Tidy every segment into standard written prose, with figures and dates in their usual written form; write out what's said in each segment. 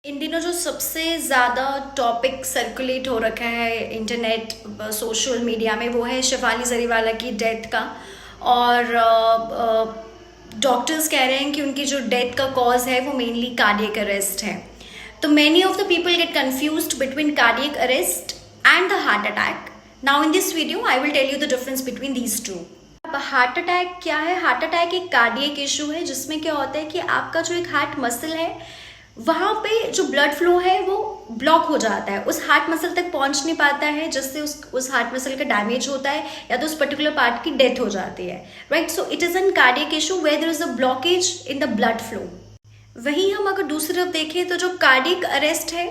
इन दिनों जो सबसे ज़्यादा टॉपिक सर्कुलेट हो रखा है इंटरनेट सोशल मीडिया में, वो है शिफाली जरीवाला की डेथ का। और डॉक्टर्स कह रहे हैं कि उनकी जो डेथ का कॉज है वो मेनली कार्डियक अरेस्ट है। तो many of the people get confused between cardiac arrest and the heart attack. Now in this video I will tell you the difference between these two. Heart attack क्या है? Heart attack एक cardiac issue है जिसमें क्या होता है कि आपका जो एक हार्ट मसल है वहाँ पे जो ब्लड फ्लो है वो ब्लॉक हो जाता है, उस हार्ट मसल तक पहुंच नहीं पाता है, जिससे उस हार्ट मसल का डैमेज होता है या तो उस पर्टिकुलर पार्ट की डेथ हो जाती है। Right, so it is an cardiac issue where there is a blockage in the blood flow. वहीं हम अगर दूसरी तरफ देखें तो जो कार्डियक अरेस्ट है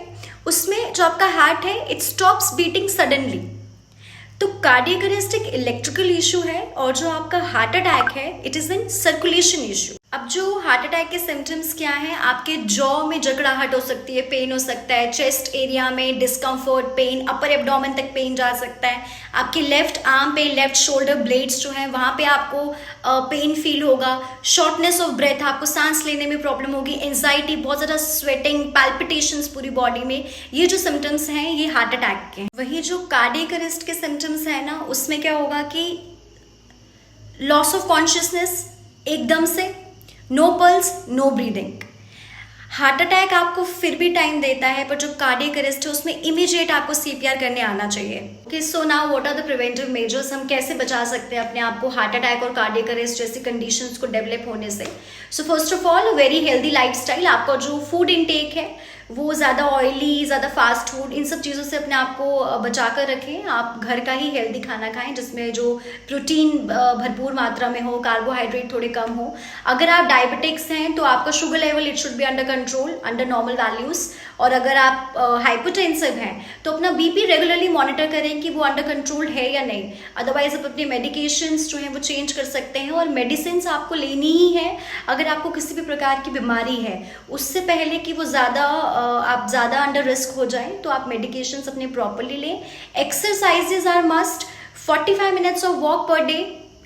उसमें जो आपका हार्ट है इट स्टॉप्स बीटिंग सडनली। तो कार्डियक अरेस्ट एक इलेक्ट्रिकल इशू है और जो आपका हार्ट अटैक है it is N circulation issue. अब जो हार्ट अटैक के सिम्टम्स क्या हैं? आपके जॉ में जकड़ाहट हो सकती है, पेन हो सकता है, चेस्ट एरिया में डिस्कम्फर्ट, पेन, अपर एब्डोमेन तक पेन जा सकता है, आपके लेफ्ट आर्म पे, लेफ्ट शोल्डर ब्लेड्स जो हैं वहाँ पे आपको पेन फील होगा, शॉर्टनेस ऑफ ब्रेथ, आपको सांस लेने में प्रॉब्लम होगी, एंजाइटी, बहुत ज़्यादा स्वेटिंग, पैल्पिटेशंस पूरी बॉडी में। ये जो सिम्टम्स हैं ये हार्ट अटैक के हैं। वही जो कार्डियक अरेस्ट के सिम्टम्स हैं ना, उसमें क्या होगा कि लॉस ऑफ कॉन्शियसनेस एकदम से, no pulse, no breathing. Heart attack आपको फिर भी टाइम देता है, पर जो कार्डियक अरेस्ट है उसमें इमीडिएट आपको सीपीआर करने आना चाहिए। Okay, so now what are the preventive measures? हम कैसे बचा सकते हैं अपने आप को हार्ट अटैक और कार्डियक अरेस्ट जैसी कंडीशंस को डेवलप होने से? So first of all, very healthy lifestyle. आपका जो फूड इनटेक है वो ज़्यादा ऑयली, ज़्यादा फास्ट फूड, इन सब चीज़ों से अपने आप को बचा कर रखें। आप घर का ही हेल्दी खाना खाएं जिसमें जो प्रोटीन भरपूर मात्रा में हो, कार्बोहाइड्रेट थोड़े कम हो। अगर आप डायबिटिक्स हैं तो आपका sugar level it should be under control, under normal values. और अगर आप हाइपरटेंसिव हैं तो अपना बीपी रेगुलरली मॉनिटर करें कि वो अंडर कंट्रोल है या नहीं। अदरवाइज आप अपने मेडिकेशंस जो हैं वो चेंज कर सकते हैं। और मेडिसिन आपको लेनी ही है अगर आपको किसी भी प्रकार की बीमारी है, उससे पहले कि वो आप ज़्यादा अंडर रिस्क हो जाएं, तो आप मेडिकेशंस अपने प्रॉपरली लें। Exercises are must, 45 minutes of walk per day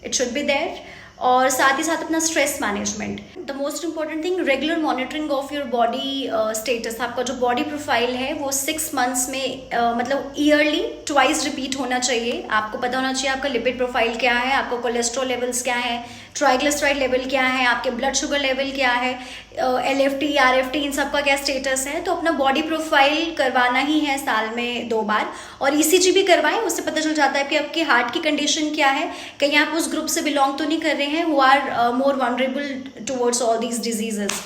it should be there. और साथ ही साथ अपना stress management, the most important thing, regular monitoring of your body status. आपका जो बॉडी प्रोफाइल है वो 6 मंथ्स में मतलब ईयरली ट्वाइस रिपीट होना चाहिए। आपको पता होना चाहिए आपका लिपिड प्रोफाइल क्या है, आपका कोलेस्ट्रॉल लेवल्स क्या है, ट्राइग्लिसराइड लेवल क्या है, आपके ब्लड शुगर लेवल क्या है, LFT, RFT, इन सब का क्या स्टेटस है। तो अपना बॉडी प्रोफाइल करवाना ही है साल में 2 बार। और ECG भी करवाएं, उससे पता चल जाता है कि आपके हार्ट की कंडीशन क्या है, कहीं आप उस ग्रुप से बिलोंग तो नहीं कर रहे हैं who are more vulnerable towards all these diseases.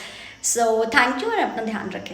So thank you और अपना ध्यान रखें।